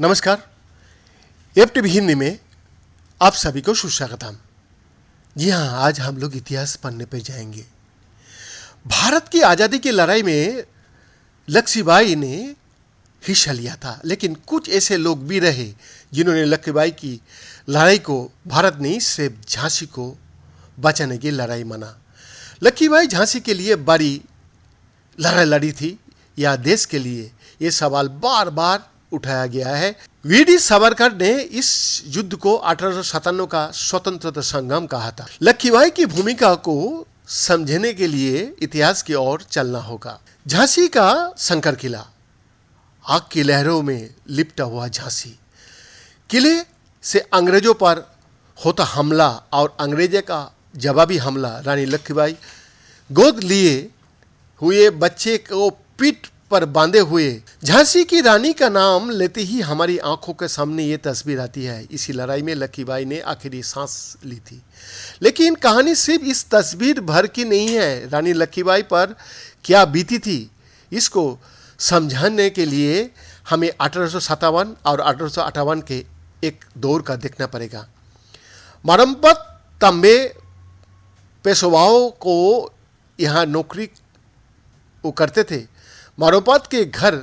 नमस्कार। एफटीवी हिंदी में आप सभी को सुस्वागतम। जी हाँ, आज हम लोग इतिहास पढ़ने पे जाएंगे। भारत की आज़ादी की लड़ाई में लक्ष्मीबाई ने हिस्सा लिया था, लेकिन कुछ ऐसे लोग भी रहे जिन्होंने लक्ष्मीबाई की लड़ाई को भारत नहीं सिर्फ झांसी को बचाने की लड़ाई माना। लक्ष्मीबाई झांसी के लिए बड़ी लड़ाई लड़ी थी या देश के लिए, ये सवाल बार बार उठाया गया है। वीडी सावरकर ने इस युद्ध को 1857 का स्वतंत्रता संग्राम कहा था। लक्ष्मीबाई की भूमिका को समझने के लिए इतिहास की ओर चलना होगा। झांसी का शंकर किला, आग की लहरों में लिपटा हुआ झांसी किले से अंग्रेजों पर होता हमला और अंग्रेजों का जवाबी हमला। रानी लक्ष्मीबाई गोद लिए हुए बच्चे को पीठ पर बांधे हुए। झांसी की रानी का नाम लेते ही हमारी आंखों के सामने ये तस्वीर आती है। इसी लड़ाई में लक्ष्मीबाई ने आखिरी सांस ली थी। लेकिन कहानी सिर्फ इस तस्वीर भर की नहीं है। रानी लक्ष्मीबाई पर क्या बीती थी, इसको समझाने के लिए हमें 1857 और 1858 के एक दौर का देखना पड़ेगा। मरम्मत तांबे पेशवाओं को यहाँ नौकरी वो करते थे। मरम्मत के घर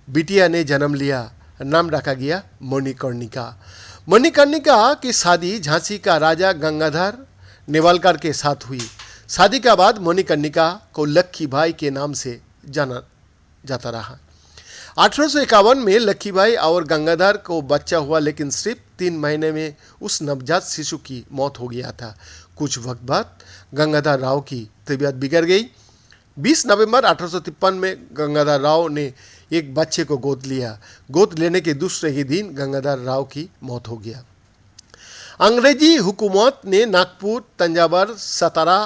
बिटिया ने जन्म लिया, नाम रखा गया मणिकर्णिका। मणिकर्णिका की शादी झांसी का राजा गंगाधर नेवालकर के साथ हुई। शादी के बाद मणिकर्णिका को लक्ष्मीबाई के नाम से जाना जाता रहा। 1851 में लक्ष्मीबाई और गंगाधर को बच्चा हुआ, लेकिन सिर्फ 3 महीने में उस नवजात शिशु की मौत हो गया था। कुछ वक्त बाद गंगाधर राव की तबीयत बिगड़ गई। 20 नवंबर 1853 में गंगाधर राव ने एक बच्चे को गोद लिया। गोद लेने के दूसरे ही दिन गंगाधर राव की मौत हो गया। अंग्रेजी हुकूमत ने नागपुर, तंजावर, सतारा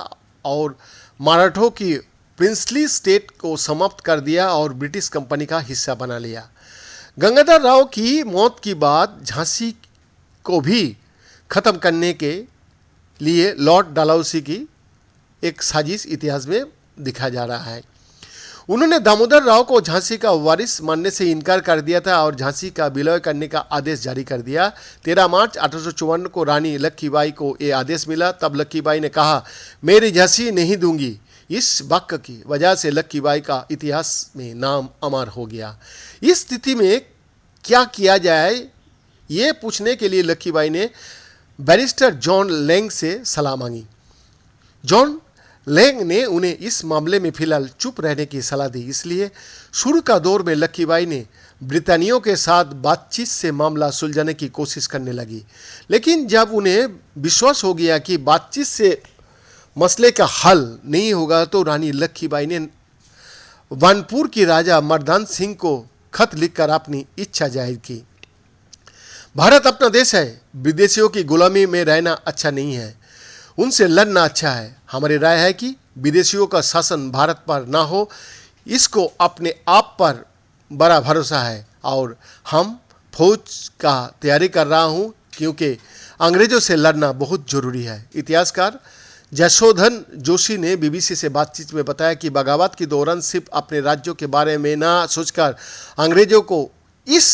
और मराठों की प्रिंसली स्टेट को समाप्त कर दिया और ब्रिटिश कंपनी का हिस्सा बना लिया। गंगाधर राव की मौत के बाद झांसी को भी खत्म करने के लिए लॉर्ड डलहौसी की एक साजिश इतिहास में दिखा जा रहा है। उन्होंने दामोदर राव को झांसी का वारिस मानने से इनकार कर दिया था और झांसी का विलय करने का आदेश जारी कर दिया। 13 मार्च 1854 को रानी लक्ष्मीबाई को ये आदेश मिला। तब लक्ष्मीबाई ने कहा, मेरी झांसी नहीं दूंगी। इस वाक्य की वजह से लक्ष्मीबाई का इतिहास में नाम अमर हो गया। इस स्थिति में क्या किया जाए, ये पूछने के लिए लक्ष्मीबाई ने बैरिस्टर जॉन लैंग से सलाह मांगी। जॉन लैंग ने उन्हें इस मामले में फिलहाल चुप रहने की सलाह दी। इसलिए शुरू का दौर में लक्ष्मीबाई ने ब्रितानियों के साथ बातचीत से मामला सुलझाने की कोशिश करने लगी। लेकिन जब उन्हें विश्वास हो गया कि बातचीत से मसले का हल नहीं होगा, तो रानी लक्ष्मीबाई ने वानपुर की राजा मर्दान सिंह को खत लिखकर अपनी इच्छा जाहिर की। भारत अपना देश है, विदेशियों की गुलामी में रहना अच्छा नहीं है, उनसे लड़ना अच्छा है। हमारी राय है कि विदेशियों का शासन भारत पर ना हो, इसको अपने आप पर बड़ा भरोसा है और हम फौज का तैयारी कर रहा हूँ, क्योंकि अंग्रेजों से लड़ना बहुत जरूरी है। इतिहासकार जशोधन जोशी ने बीबीसी से बातचीत में बताया कि बगावत के दौरान सिर्फ अपने राज्यों के बारे में ना सोचकर अंग्रेजों को इस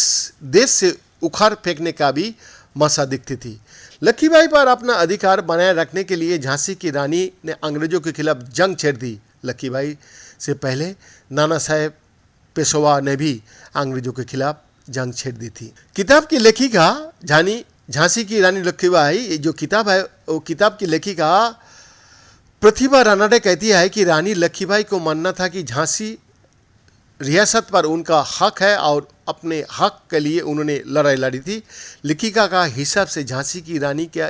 देश से उखाड़ फेंकने का भी मसा दिखती थी। लक्ष्मीबाई पर अपना अधिकार बनाए रखने के लिए झांसी की रानी ने अंग्रेजों के खिलाफ जंग छेड़ दी। लक्ष्मीबाई से पहले नाना साहेब पेशवा ने भी अंग्रेजों के खिलाफ जंग छेड़ दी थी। किताब की लेखिका झांसी की रानी लक्ष्मीबाई, जो किताब है, वो किताब की लेखिका प्रतिभा रानाडे कहती है कि रानी लक्ष्मीबाई को मानना था कि झांसी रियासत पर उनका हक है और अपने हक के लिए उन्होंने लड़ाई लड़ी थी। लेखिका का हिसाब से झांसी की रानी क्या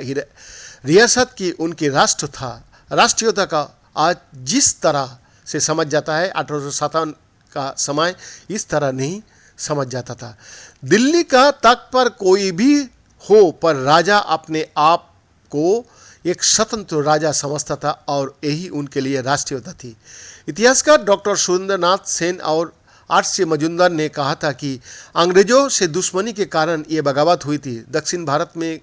रियासत की उनकी राष्ट्रीयता का आज जिस तरह से समझ जाता है, 1857 का समय इस तरह नहीं समझ जाता था। दिल्ली का तख्त पर कोई भी हो, पर राजा अपने आप को एक स्वतंत्र राजा समझता था और यही उनके लिए राष्ट्रीयता थी। इतिहासकार डॉक्टर सुरेंद्रनाथ सेन और आर.सी. मजूमदार ने कहा था कि अंग्रेजों से दुश्मनी के कारण ये बगावत हुई थी। दक्षिण भारत में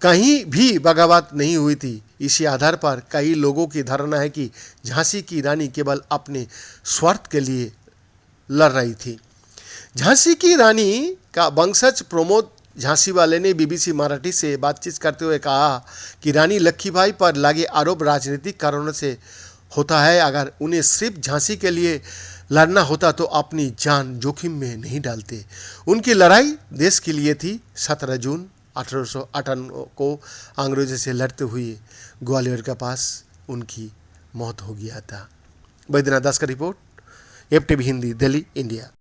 कहीं भी बगावत नहीं हुई थी। इसी आधार पर कई लोगों की धारणा है कि झांसी की रानी केवल अपने स्वार्थ के लिए लड़ रही थी। झांसी की रानी का वंशज प्रमोद झांसी वाले ने बीबीसी मराठी से बातचीत करते हुए कहा कि रानी लक्ष्मीबाई पर लगे आरोप राजनीतिक कारणों से होता है। अगर उन्हें सिर्फ झांसी के लिए लड़ना होता तो अपनी जान जोखिम में नहीं डालते। उनकी लड़ाई देश के लिए थी। 17 जून 1858 को अंग्रेजों से लड़ते हुए ग्वालियर के पास उनकी मौत हो गया था। बैद्यनाथ दास का report, FTV Hindi, Delhi, India.